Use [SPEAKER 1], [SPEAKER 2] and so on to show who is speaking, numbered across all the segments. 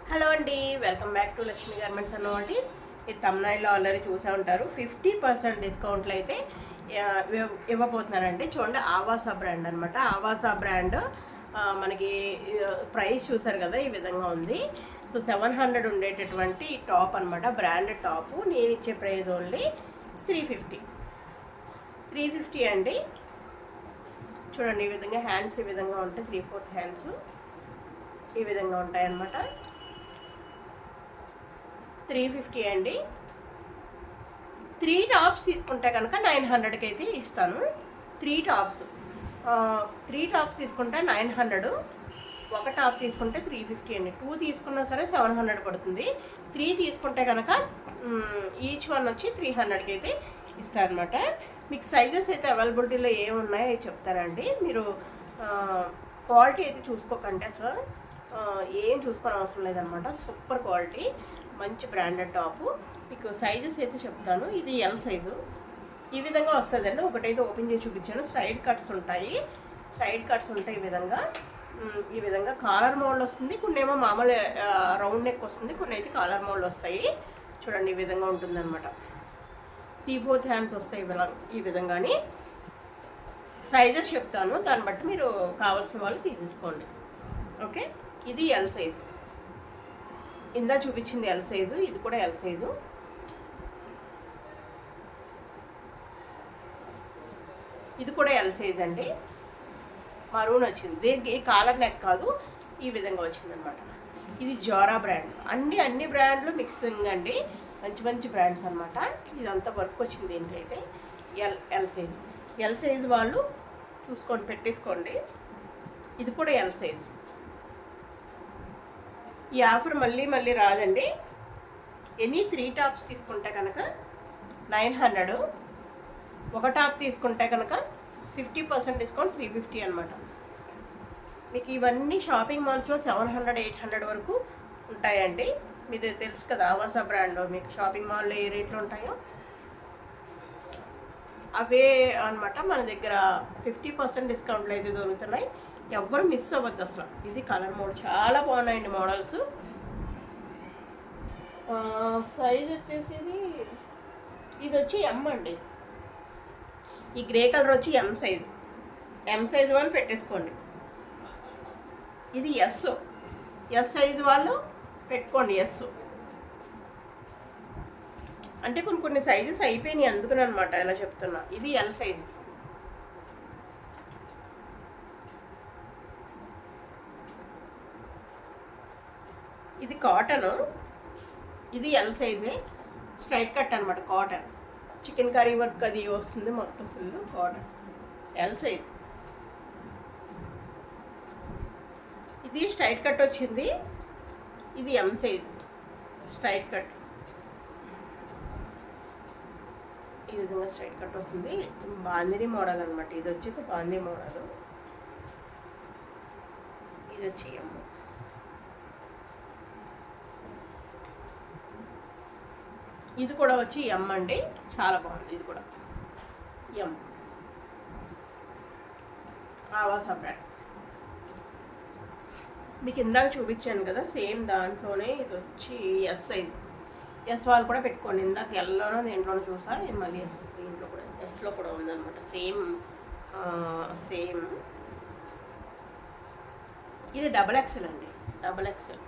[SPEAKER 1] Hello అండి, welcome back to Lakshmi garments and notice. ఇది తమిళనాడులో ఆల్రెడీ చూసే ఉంటారు. 50% డిస్కౌంట్లు అయితే ఇవ్వబోతున్నానండి. చూడండి, ఆవాసా బ్రాండ్ అనమాట. ఆవాసా బ్రాండ్ మనకి ప్రైస్ చూసారు కదా, ఈ విధంగా ఉంది. సో 700 ఉండేటటువంటి టాప్ అనమాట, బ్రాండెడ్ టాపు. నేను ఇచ్చే ప్రైస్ ఓన్లీ 350 అండి. చూడండి, ఈ విధంగా హ్యాండ్స్ ఈ విధంగా ఉంటాయి. 3/4 హ్యాండ్స్ ఈ విధంగా ఉంటాయి అన్నమాట. 350 అండి. 3 టాప్స్ తీసుకుంటే కనుక 900కి అయితే ఇస్తాను. 3 టాప్స్ తీసుకుంటే 900, ఒక టాప్ తీసుకుంటే 350 అండి. 2 తీసుకున్నా సరే 700 పడుతుంది. 3 తీసుకుంటే కనుక ఈచ్ వన్ వచ్చి 300కి అయితే ఇస్తాను అనమాట. మీకు సైజెస్ అయితే అవైలబిలిటీలో ఏమున్నాయో చెప్తానండి. మీరు క్వాలిటీ అయితే చూసుకోకండి, అసలు ఏం చూసుకోని అవసరం లేదనమాట. సూపర్ క్వాలిటీ, మంచి బ్రాండెడ్ టాపు. మీకు సైజెస్ అయితే చెప్తాను. ఇది ఎల్ సైజు ఈ విధంగా వస్తుందండి. ఒకటైతే ఓపెన్ చేసి చూపించాను. సైడ్ కట్స్ ఉంటాయి ఈ విధంగా కాలర్ మోడల్ వస్తుంది. కొన్ని ఏమో మామూలు రౌండ్ నెక్ వస్తుంది, కొన్ని అయితే కాలర్ మోడల్ వస్తాయి. చూడండి, ఈ విధంగా ఉంటుంది అనమాట. 3/4 హ్యాండ్స్ వస్తాయి ఈ విధంగాని. సైజెస్ చెప్తాను, దాన్ని బట్టి మీరు కావాల్సిన వాళ్ళు తీసేసుకోండి. ఓకే, ఇది ఎల్ సైజు. ఇందా చూపించింది ఎల్ సైజు, ఇది కూడా ఎల్ సైజు. ఇది కూడా ఎల్ సైజ్ అండి. మరూన్ వచ్చింది. దీనికి కాలర్ నెక్ కాదు, ఈ విధంగా వచ్చిందనమాట. ఇది జోరా బ్రాండ్. అన్ని బ్రాండ్లు మిక్సింగ్ అండి, మంచి బ్రాండ్స్ అనమాట. ఇదంతా వర్క్ వచ్చింది దీనికైతే. ఎల్ సైజ్ వాళ్ళు చూసుకొని పెట్టేసుకోండి. ఇది కూడా ఎల్ సైజ్. ఈ ఆఫర్ మళ్ళీ రాదండి. ఎనీ 3 టాప్స్ తీసుకుంటే కనుక 900, ఒక టాప్ తీసుకుంటే కనుక 50% డిస్కౌంట్ 350 అనమాట. మీకు ఇవన్నీ షాపింగ్ మాల్స్లో 700-800 వరకు ఉంటాయండి. మీరు తెలుసు కదా, ఆవాసా బ్రాండ్ మీకు షాపింగ్ మాల్లో ఏ రేట్లు ఉంటాయో అవే అనమాట. మన దగ్గర 50% డిస్కౌంట్లు అయితే దొరుకుతున్నాయి. ఎవ్వరు మిస్ అవ్వద్దు అసలు. ఇది కలర్ మోడ్, చాలా బాగున్నాయండి మోడల్స్. సైజ్ వచ్చేసి ఇది వచ్చి ఎం అండి. ఈ గ్రే కలర్ వచ్చి ఎం సైజు వాళ్ళు పెట్టేసుకోండి. ఇది ఎస్ సైజు వాళ్ళు పెట్టుకోండి. ఎస్ అంటే కొన్ని సైజెస్ అయిపోయినాయి, అందుకని అనమాట ఇలా చెప్తున్నా. ఇది ఎల్ సైజు. ఇది కాటన్, ఇది ఎల్ సైజే. స్ట్రైట్ కట్ అనమాట, కాటన్. చికెన్ కర్రీ వర్క్ అది వస్తుంది, మొత్తం ఫుల్ కాటన్. L size. ఇది స్ట్రైట్ కట్ వచ్చింది. ఇది ఎం సైజ్ స్ట్రైట్ కట్. ఈ విధంగా స్ట్రైట్ కట్ వస్తుంది. బాందిని మోడల్ అనమాట. ఇది వచ్చేసి బాందీ మోడల్. ఇది వచ్చి ఎం. ఇది కూడా వచ్చి ఎం అండి, చాలా బాగుంది. ఇది కూడా ఎం, ఆవాసా బ్రాండ్. మీకు ఇందాక చూపించాను కదా, సేమ్ దాంట్లోనే ఇది వచ్చి ఎస్ సైజ్. ఎస్ వాళ్ళు కూడా పెట్టుకోండి. ఇందాక ఎల్లోనో దేంట్లోనో చూసా, ఇది మళ్ళీ ఎస్. దీంట్లో కూడా ఎస్లో కూడా ఉందన్నమాట. సేమ్. ఇది డబల్ ఎక్సెల్ అండి, డబల్ ఎక్సెల్.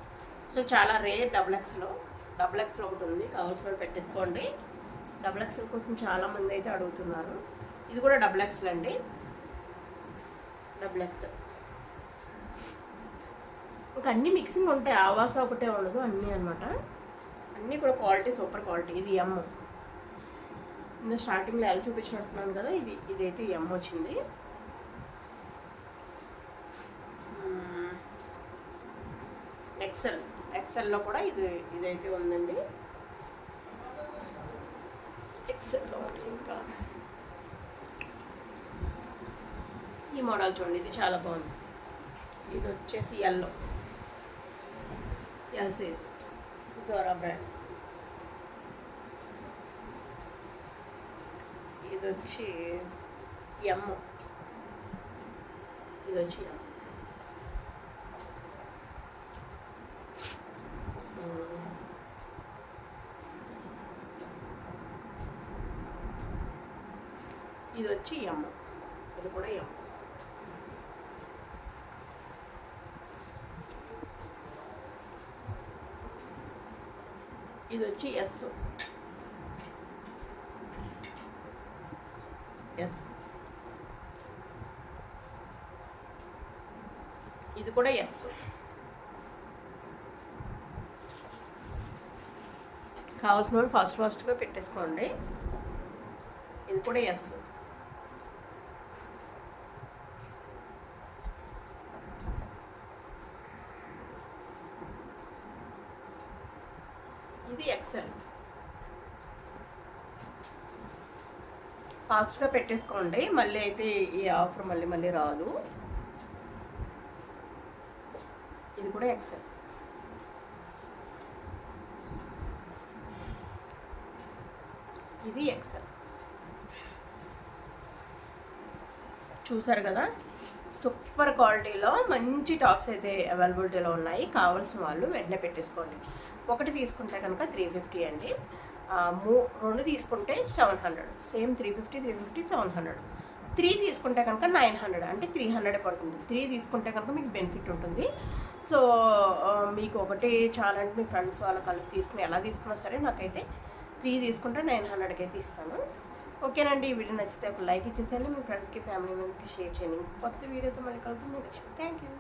[SPEAKER 1] సో చాలా రేర్ డబల్ ఎక్స్లో ఒకటి ఉంది, కావాల్సిన వాళ్ళు పెట్టేసుకోండి. డబల్ ఎక్స్ఎల్ కోసం చాలామంది అయితే అడుగుతున్నారు. ఇది కూడా డబల్ ఎక్స్ఎల్ అండి, డబల్ ఎక్స్ఎల్. ఇంకా అన్నీ మిక్సింగ్ ఉంటాయి, ఆవాసా ఒకటే ఉండదు, అన్నీ అనమాట. అన్నీ కూడా క్వాలిటీ సూపర్ క్వాలిటీ. ఇది ఎమ్. ఇంకా స్టార్టింగ్లో ఎలా చూపించినట్టున్నాను కదా, ఇదైతే ఎమ్ వచ్చింది. ఎక్సెల్లో కూడా ఇదైతే ఉందండి. ఎక్సెల్లో ఇంకా ఈ మోడల్ చూడండి, ఇది చాలా బాగుంది. ఇది వచ్చేసి ఎల్ సైజ్, జోరా బ్రాండ్. ఇది వచ్చి ఎమ్. ఇది వచ్చి ఇది వచ్చి ఎమ్, ఇది కూడా ఎమ్. ఇది వచ్చి ఎస్, ఎస్. ఇది కూడా ఎస్. కావాల్సిన వాళ్ళు ఫాస్ట్గా పెట్టేసుకోండి. ఇది కూడా ఎస్. ఇది ఎక్సెల్. ఫాస్ట్గా పెట్టేసుకోండి, మళ్ళీ అయితే ఈ ఆఫర్ మళ్ళీ రాదు. ఇది కూడా ఎక్సెల్. ఇది ఎక్సెల్. చూసారు కదా, సూపర్ క్వాలిటీలో మంచి టాప్స్ అయితే అవైలబిలిటీలో ఉన్నాయి. కావాల్సిన వాళ్ళు వెంటనే పెట్టేసుకోండి. ఒకటి తీసుకుంటే కనుక 350 అండి, 2 తీసుకుంటే 700. సేమ్ 350 700. 3 తీసుకుంటే కనుక 900, అంటే 300 పడుతుంది. 3 తీసుకుంటే కనుక మీకు బెనిఫిట్ ఉంటుంది. సో మీకు ఒకటి చాలంటే మీ ఫ్రెండ్స్ వాళ్ళ కలిపి తీసుకుని ఎలా తీసుకున్నా సరే నాకైతే 3 తీసుకుంటే 900కి అయితే ఇస్తాను. ఓకేనండి, ఈ వీడియో నచ్చితే ఒక లైక్ ఇచ్చేసేయండి, మీ ఫ్రెండ్స్కి ఫ్యామిలీ మెంబర్స్కి షేర్ చేయండి. కొత్త వీడియోతో మళ్ళీ కలుగుతుంది. Thank you.